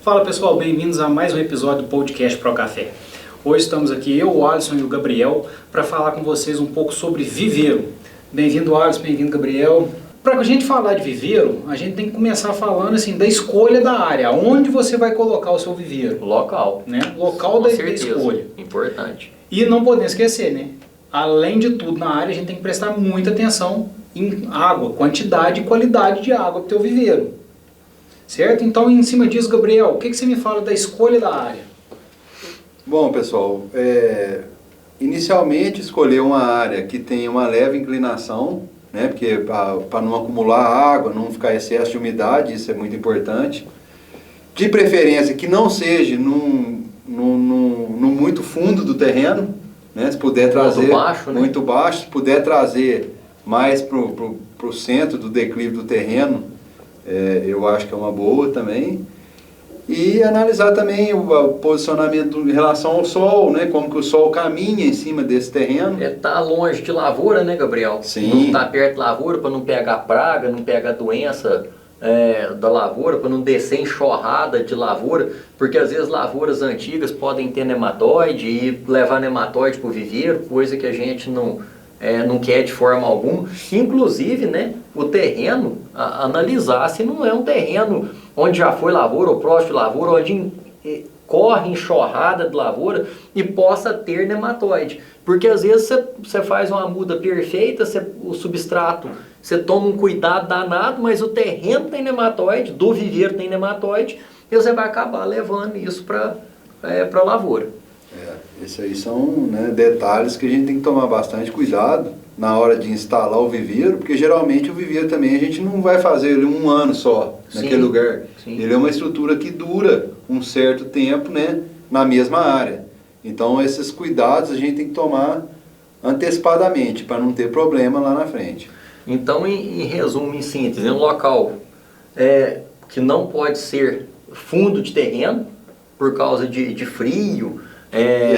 Fala pessoal, bem-vindos a mais um episódio do podcast Pro Café. Hoje estamos aqui, eu, o Alisson e o Gabriel, para falar com vocês um pouco sobre viveiro. Bem-vindo Alisson, bem-vindo Gabriel. Para a gente falar de viveiro, a gente tem que começar falando assim, da escolha da área, onde você vai colocar o seu viveiro. Local. Né? Local da escolha. Importante. E não podemos esquecer, né? Além de tudo na área, a gente tem que prestar muita atenção em água, quantidade e qualidade de água para o teu viveiro. Certo? Então, em cima disso, Gabriel, o que você me fala da escolha da área? Bom, pessoal, inicialmente escolher uma área que tenha uma leve inclinação, né, porque para não acumular água, não ficar excesso de umidade, isso é muito importante. De preferência que não seja no muito fundo do terreno, né, se puder trazer muito baixo, né? Muito baixo, se puder trazer mais para o centro do declive do terreno, eu acho que é uma boa também. E analisar também o posicionamento em relação ao sol, né? Como que o sol caminha em cima desse terreno. Tá longe de lavoura, né, Gabriel? Sim. Não tá perto de lavoura para não pegar praga, não pegar doença da lavoura, para não descer enxurrada de lavoura, porque às vezes lavouras antigas podem ter nematóide e levar nematóide para o viveiro, coisa que a gente não quer de forma alguma. Inclusive, né, o terreno, analisar se não é um terreno onde já foi lavoura ou próximo de lavoura, onde corre enxurrada de lavoura e possa ter nematóide. Porque às vezes você faz uma muda perfeita, o substrato, você toma um cuidado danado, mas o terreno tem nematóide, do viveiro tem nematóide, e você vai acabar levando isso para a lavoura. Esses aí são, né, detalhes que a gente tem que tomar bastante cuidado na hora de instalar o viveiro, porque geralmente o viveiro também a gente não vai fazer ele um ano só naquele lugar. Sim. Ele é uma estrutura que dura um certo tempo, né, na mesma área. Então esses cuidados a gente tem que tomar antecipadamente para não ter problema lá na frente. Então, em resumo, em síntese, um local que não pode ser fundo de terreno por causa de frio,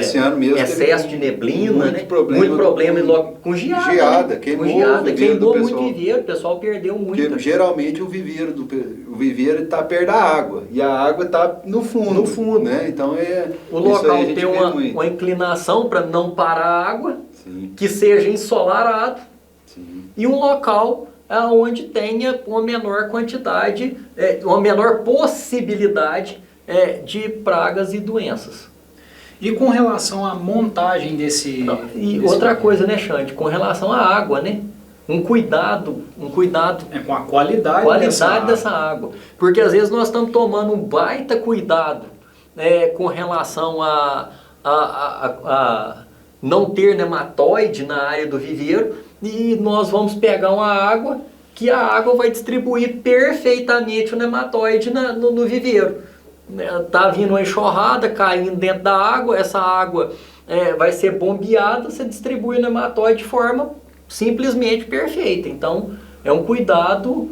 esse ano mesmo excesso de neblina, muito problema com geada, né? Queimou muito viveiro, o pessoal perdeu muito. Porque geralmente o viveiro está perto da água e a água está no fundo, né? Então o local tem uma inclinação para não parar a água, sim, que seja ensolarado, sim, e um local onde tenha uma menor quantidade, uma menor possibilidade de pragas e doenças. E com relação à montagem desse... outra coisa, né, Xande? Com relação à água, né? Um cuidado com a qualidade dessa água. Porque às vezes nós estamos tomando um baita cuidado com relação a não ter nematóide na área do viveiro, e nós vamos pegar uma água que a água vai distribuir perfeitamente o nematóide no viveiro. Tá vindo uma enxurrada, caindo dentro da água, essa água vai ser bombeada, você distribui o nematóide de forma simplesmente perfeita. Então, é um cuidado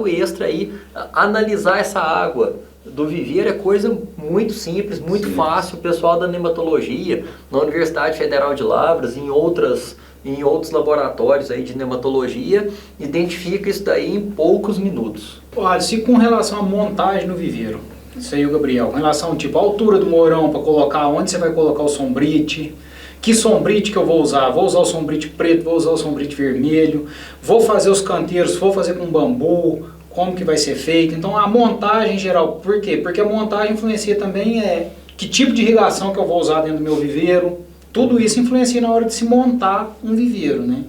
extra aí. Analisar essa água do viveiro é coisa muito simples, muito fácil. O pessoal da nematologia, na Universidade Federal de Lavras, em outros laboratórios aí de nematologia, identifica isso daí em poucos minutos. Olha, se com relação à montagem no viveiro, isso aí o Gabriel, com relação tipo a altura do mourão para colocar, onde você vai colocar o sombrite, que sombrite que eu vou usar o sombrite preto, vou usar o sombrite vermelho, vou fazer os canteiros, vou fazer com bambu, como que vai ser feito. Então a montagem em geral, por quê? Porque a montagem influencia também que tipo de irrigação que eu vou usar dentro do meu viveiro, tudo isso influencia na hora de se montar um viveiro, né?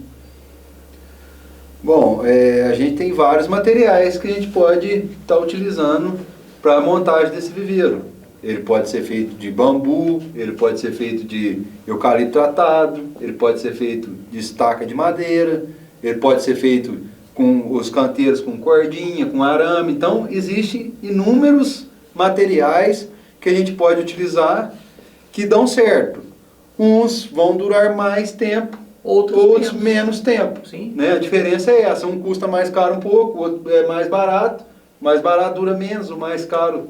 Bom, a gente tem vários materiais que a gente pode estar utilizando para a montagem desse viveiro. Ele pode ser feito de bambu, ele pode ser feito de eucalipto tratado, ele pode ser feito de estaca de madeira, ele pode ser feito com os canteiros com cordinha, com arame. Então, existem inúmeros materiais que a gente pode utilizar que dão certo. Uns vão durar mais tempo, outros menos tempo. Sim. Né? A diferença é essa, um custa mais caro um pouco, o outro é mais barato dura menos, o mais caro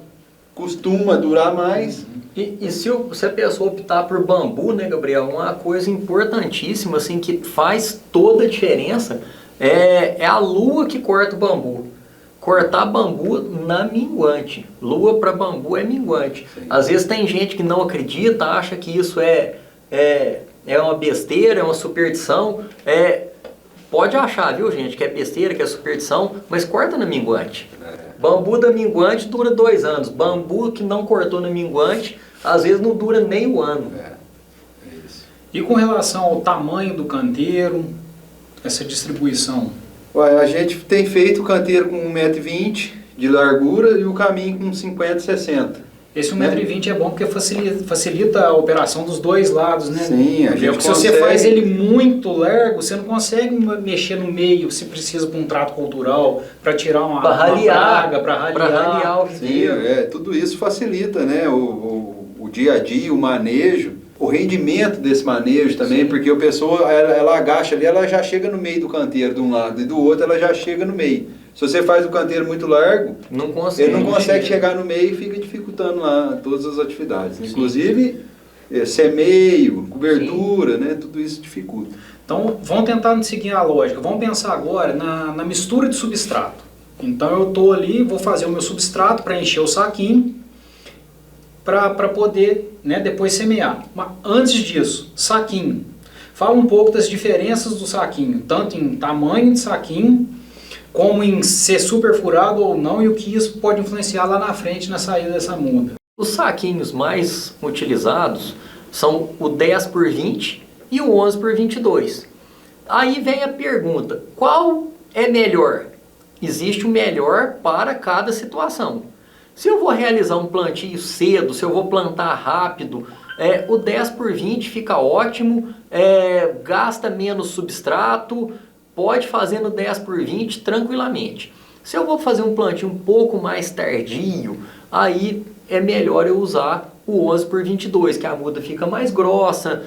costuma durar mais. E se a pessoa optar por bambu, né, Gabriel, uma coisa importantíssima, assim, que faz toda a diferença, é a lua que corta o bambu. cortar bambu na minguante. Lua para bambu é minguante. Sim. Às vezes tem gente que não acredita, acha que isso é uma besteira, é uma superstição. Pode achar, viu, gente, que é besteira, que é superstição, mas corta na minguante. Bambu da minguante dura 2 anos. Bambu que não cortou na minguante, às vezes não dura nem um ano. Isso. E com relação ao tamanho do canteiro, essa distribuição? Ué, a gente tem feito o canteiro com 1,20 m de largura e o caminho com 50, 60. Esse 1,20 m é bom porque facilita a operação dos dois lados, né? Sim, a gente porque se você faz ele muito largo, você não consegue mexer no meio, se precisa para um trato cultural, para tirar uma praga, para raliar o viveiro. Sim, tudo isso facilita, né? O dia a dia, o manejo, o rendimento desse manejo também, sim, porque a pessoa, ela agacha ali, ela já chega no meio do canteiro de um lado e do outro ela já chega no meio. Se você faz o canteiro muito largo, ele não consegue chegar no meio e fica dificultando lá todas as atividades. Sim. Inclusive, semeio, cobertura, né? Tudo isso dificulta. Então, vamos tentar seguir a lógica. Vamos pensar agora na mistura de substrato. Então, eu estou ali, vou fazer o meu substrato para encher o saquinho, para poder, né, depois semear. Mas antes disso, saquinho. Fala um pouco das diferenças do saquinho, tanto em tamanho de saquinho, como em ser super furado ou não, e o que isso pode influenciar lá na frente na saída dessa muda. Os saquinhos mais utilizados são o 10x20 e o 11x22. Aí vem a pergunta, qual é melhor? Existe o melhor para cada situação. Se eu vou realizar um plantio cedo, se eu vou plantar rápido, o 10x20 fica ótimo, gasta menos substrato, pode fazer no 10x20 tranquilamente. Se eu vou fazer um plantio um pouco mais tardio, aí é melhor eu usar o 11x22, que a muda fica mais grossa,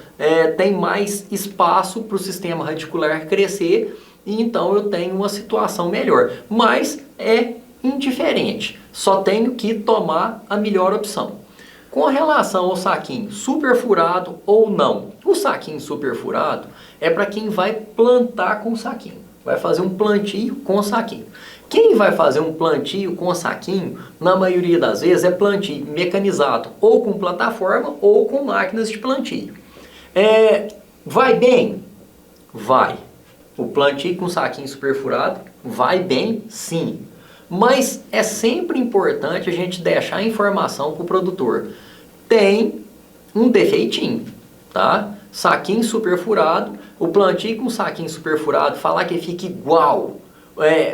tem mais espaço para o sistema radicular crescer, e então eu tenho uma situação melhor. Mas é indiferente, só tenho que tomar a melhor opção. Com relação ao saquinho superfurado ou não, o saquinho superfurado é para quem vai plantar com o saquinho, vai fazer um plantio com o saquinho. Quem vai fazer um plantio com o saquinho, na maioria das vezes, é plantio mecanizado, ou com plataforma ou com máquinas de plantio. Vai bem? Vai. O plantio com saquinho superfurado vai bem, sim. Mas é sempre importante a gente deixar a informação para o produtor. Tem um defeitinho, tá? Saquinho superfurado, o plantio com saquinho superfurado, falar que fica igual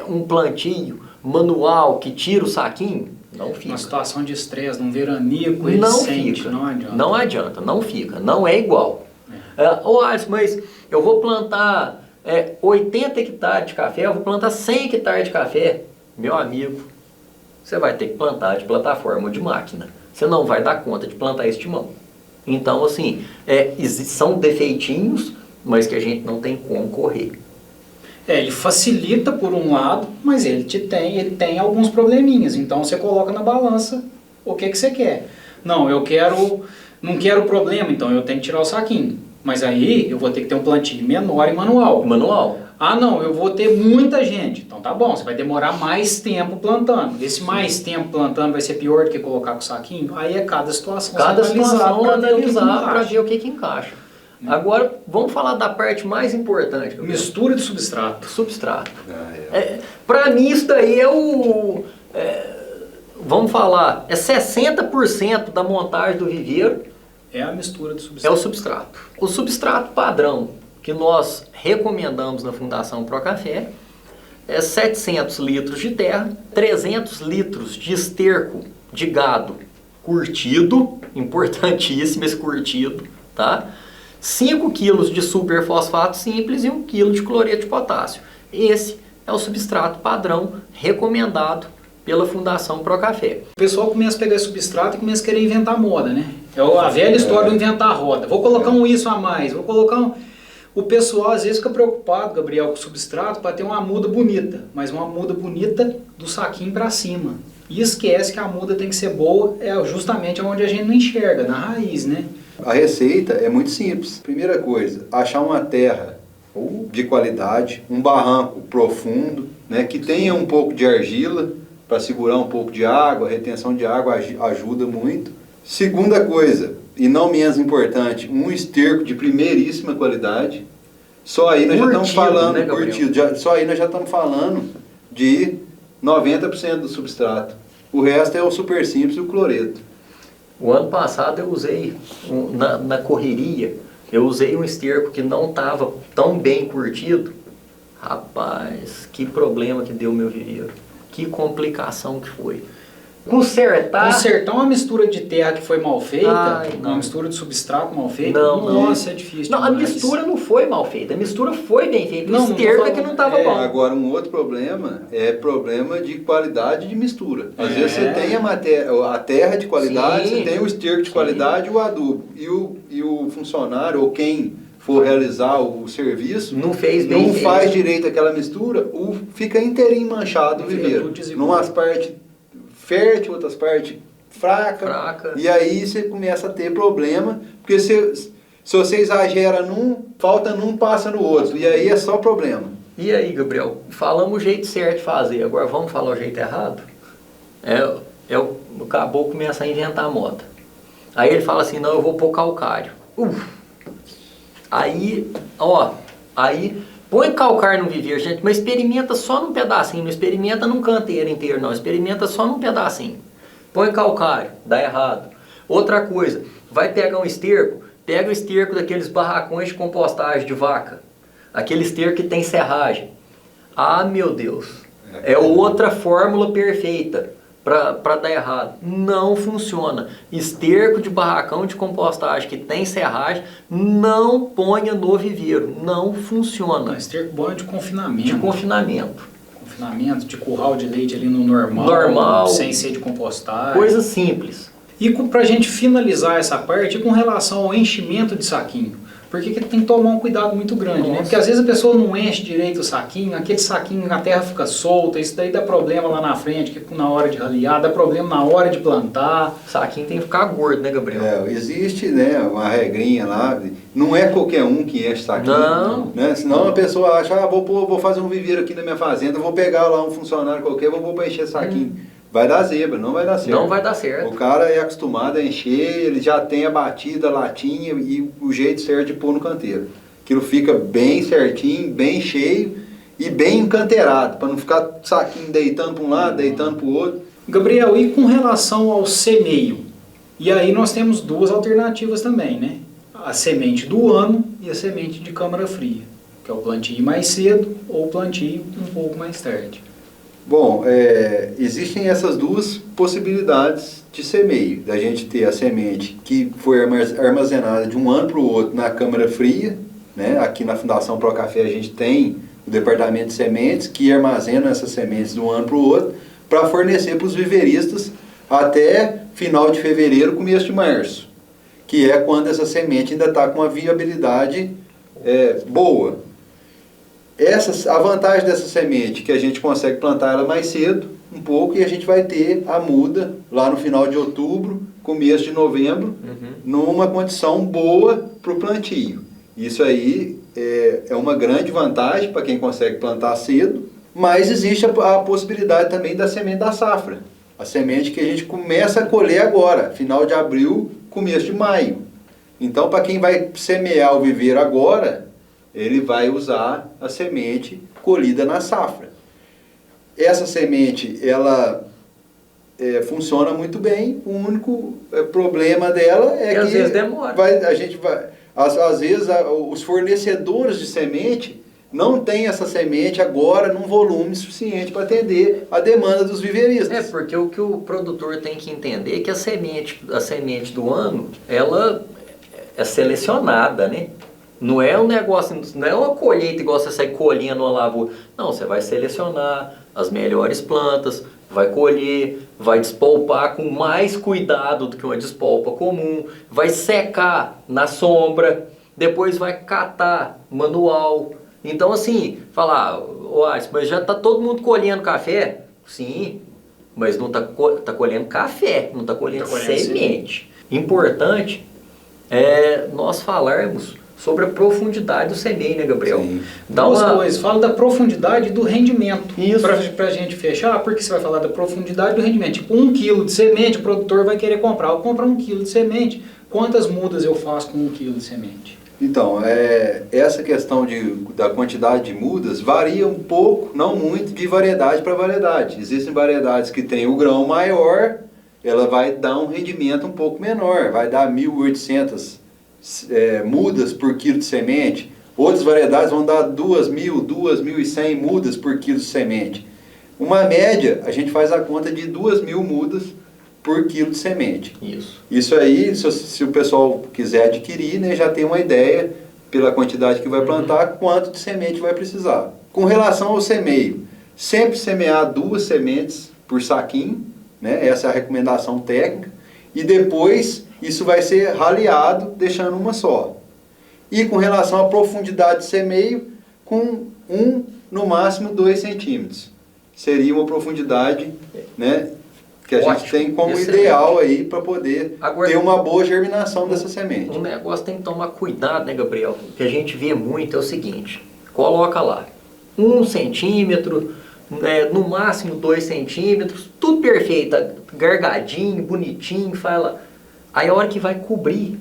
um plantio manual que tira o saquinho, não fica. Uma situação de estresse, num veranico, ele sente, não adianta. Não adianta, não fica, não é igual. Alisson, mas eu vou plantar 80 hectares de café, eu vou plantar 100 hectares de café. Meu amigo, você vai ter que plantar de plataforma ou de máquina. Você não vai dar conta de plantar isso de mão. Então, assim, são defeitinhos, mas que a gente não tem como correr. Ele facilita por um lado, mas ele tem alguns probleminhas. Então, você coloca na balança o que você quer. Não, não quero problema, então eu tenho que tirar o saquinho. Mas aí eu vou ter que ter um plantio menor e manual. Ah, não, eu vou ter muita gente. Então tá bom, você vai demorar mais tempo plantando. Esse mais tempo plantando vai ser pior do que colocar com o saquinho? Aí é cada situação. Cada situação analisar para ver o que encaixa. Agora, vamos falar da parte mais importante. Mistura de substrato. Para mim isso daí vamos falar, 60% da montagem do viveiro. É a mistura de substrato. É o substrato. O substrato padrão que nós recomendamos na Fundação Procafé é 700 litros de terra, 300 litros de esterco de gado curtido, importantíssimo esse curtido, tá? 5 kg de superfosfato simples e 1 kg de cloreto de potássio. Esse é o substrato padrão recomendado pela Fundação Procafé. O pessoal começa a pegar esse substrato e começa a querer inventar moda, né? É a velha história do inventar roda. Vou colocar um isso a mais, vou colocar um... O pessoal às vezes fica preocupado, Gabriel, com o substrato para ter uma muda bonita, mas uma muda bonita do saquinho para cima. E esquece que a muda tem que ser boa, justamente onde a gente não enxerga, na raiz, né? A receita é muito simples. Primeira coisa, achar uma terra de qualidade, um barranco profundo, né, que tenha um pouco de argila para segurar um pouco de água, a retenção de água ajuda muito. Segunda coisa, e não menos importante, um esterco de primeiríssima qualidade. Só aí nós já estamos falando, né, curtido, só aí nós já estamos falando de 90% do substrato. O resto é o super simples e o cloreto. O ano passado eu usei, na correria, eu usei um esterco que não estava tão bem curtido. Rapaz, que problema que deu meu viveiro. Que complicação que foi. Consertar uma mistura de terra que foi mal feita, Ai, não. uma mistura de substrato mal feita, Não, nossa, é difícil Não, a demais. mistura não foi mal feita, a mistura foi bem feita. Não, O não tô esterco é falando- que não estava é, bom. Agora, um outro problema é problema de qualidade de mistura. Às É. vezes você tem a terra de qualidade, Sim. você tem o esterco de Sim. qualidade e o adubo. E o funcionário ou quem for realizar o serviço Não fez bem não feito. faz direito aquela mistura, fica inteirinho manchado o Fica viveiro. tudo desigual. Numas partes fértil, outras partes Fraca. E aí você começa a ter problema, porque se você exagera num, falta num, passa no outro. E aí é só problema. E aí, Gabriel, falamos o jeito certo de fazer, agora vamos falar o jeito errado? O caboclo começa a inventar a moda. Aí ele fala assim, não, eu vou pôr calcário. Aí põe calcário no viveiro, gente, mas experimenta só num pedacinho, não experimenta num canteiro inteiro, não, experimenta só num pedacinho. Põe calcário, dá errado. Outra coisa, vai pegar um esterco, pega o esterco daqueles barracões de compostagem de vaca, aquele esterco que tem serragem. Ah, meu Deus, é outra fórmula perfeita para dar errado. Não funciona. Esterco de barracão de compostagem que tem serragem, não ponha no viveiro. Não funciona. Esterco bom é de confinamento. De confinamento. Confinamento, de curral de leite ali no normal. Normal. Sem ser de compostagem. Coisa simples. E pra gente finalizar essa parte, com relação ao enchimento de saquinho. Porque que tem que tomar um cuidado muito grande, né? Porque às vezes a pessoa não enche direito o saquinho, aquele saquinho, a terra fica solta, isso daí dá problema lá na frente, que na hora de ralear, dá problema na hora de plantar. Saquinho tem que ficar gordo, né, Gabriel? Existe, né, uma regrinha lá, não é qualquer um que enche saquinho. Não. Né? Senão a pessoa acha, vou fazer um viveiro aqui na minha fazenda, vou pegar lá um funcionário qualquer, vou pôr para encher saquinho. Vai dar zebra, não vai dar certo. Não vai dar certo. O cara é acostumado a encher, ele já tem a batida, a latinha e o jeito certo de pôr no canteiro. Aquilo fica bem certinho, bem cheio e bem encanteirado, para não ficar saquinho deitando para um lado, deitando para o outro. Gabriel, e com relação ao semeio? E aí nós temos duas alternativas também, né? A semente do ano e a semente de câmara fria, que é o plantio mais cedo ou o plantio um pouco mais tarde. Bom, existem essas duas possibilidades de semeio. Da gente ter a semente que foi armazenada de um ano para o outro na câmara fria, né? Aqui na Fundação Pro Café a gente tem o departamento de sementes que armazena essas sementes de um ano para o outro para fornecer para os viveristas até final de fevereiro, começo de março, que é quando essa semente ainda está com uma viabilidade boa. A vantagem dessa semente é que a gente consegue plantar ela mais cedo, um pouco, e a gente vai ter a muda lá no final de outubro, começo de novembro, numa condição boa para o plantio. Isso aí é uma grande vantagem para quem consegue plantar cedo, mas existe a possibilidade também da semente da safra. A semente que a gente começa a colher agora, final de abril, começo de maio. Então, para quem vai semear o viveiro agora, ele vai usar a semente colhida na safra. Essa semente, ela funciona muito bem. O único problema dela é que às vezes demora. Às vezes os fornecedores de semente não têm essa semente agora num volume suficiente para atender a demanda dos viveiristas. Porque o que o produtor tem que entender é que a semente do ano, ela é selecionada, né? Não é um negócio, não é uma colheita igual você sai colhendo uma lavoura. Não, você vai selecionar as melhores plantas, vai colher, vai despolpar com mais cuidado do que uma despolpa comum, vai secar na sombra, depois vai catar manual. Então assim, falar, mas já está todo mundo colhendo café? Sim, mas não está colhendo café, não está colhendo semente. Importante é nós falarmos sobre a profundidade do semeio, né, Gabriel? Sim. Dá Duas uma... coisas, fala da profundidade e do rendimento. Isso. Pra gente fechar, porque você vai falar da profundidade e do rendimento. Tipo, 1 quilo de semente, o produtor vai querer comprar. Eu compro 1 quilo de semente, quantas mudas eu faço com 1 quilo de semente? Então, essa questão da quantidade de mudas varia um pouco, não muito, de variedade para variedade. Existem variedades que têm o grão maior, ela vai dar um rendimento um pouco menor, vai dar 1.800 mudas por quilo de semente. Outras variedades vão dar 2.000, 2.100 mudas por quilo de semente. Uma média, a gente faz a conta de 2.000 mudas por quilo de semente. Isso aí, se o pessoal quiser adquirir, né, já tem uma ideia, pela quantidade que vai plantar, quanto de semente vai precisar. Com relação ao semeio, sempre semear 2 sementes por saquinho, né, essa é a recomendação técnica, e depois isso vai ser raleado, deixando uma só. E com relação à profundidade de semeio, com no máximo 2 centímetros. Seria uma profundidade, né, que a gente tem como ideal aí para poder ter uma boa germinação dessa semente. Um negócio tem que tomar cuidado, né, Gabriel? O que a gente vê muito é o seguinte, coloca lá 1 centímetro, no máximo 2 centímetros, tudo perfeito, gargadinho, bonitinho, fala. Aí a hora que vai cobrir,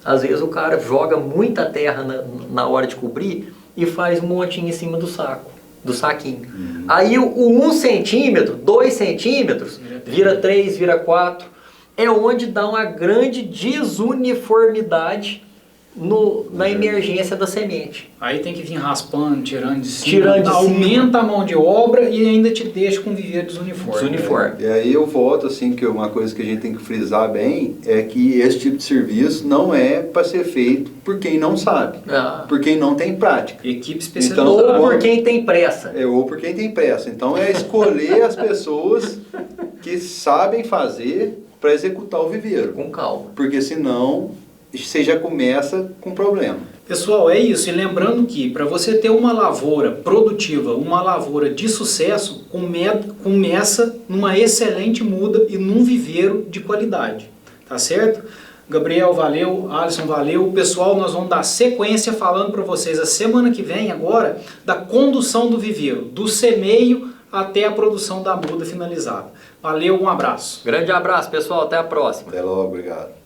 às vezes o cara joga muita terra na hora de cobrir e faz um montinho em cima do saquinho. Aí o 1 centímetro, 2 centímetros, vira 3, vira 4, é onde dá uma grande desuniformidade na emergência da semente. Aí tem que vir raspando, tirando de cima, Tirando de aumenta a mão de obra e ainda te deixa com viveiro desuniforme. E aí eu volto, assim, que uma coisa que a gente tem que frisar bem é que esse tipo de serviço não é para ser feito por quem não sabe, por quem não tem prática. Equipe especializada. Ou por quem tem pressa. Ou por quem tem pressa. Então é escolher as pessoas que sabem fazer para executar o viveiro. Com calma. Porque senão você já começa com problema. Pessoal, é isso. E lembrando que para você ter uma lavoura produtiva, uma lavoura de sucesso, começa numa excelente muda e num viveiro de qualidade. Tá certo? Gabriel, valeu. Alisson, valeu. Pessoal, nós vamos dar sequência falando para vocês a semana que vem agora da condução do viveiro, do semeio até a produção da muda finalizada. Valeu, um abraço. Grande abraço, pessoal. Até a próxima. Até logo, obrigado.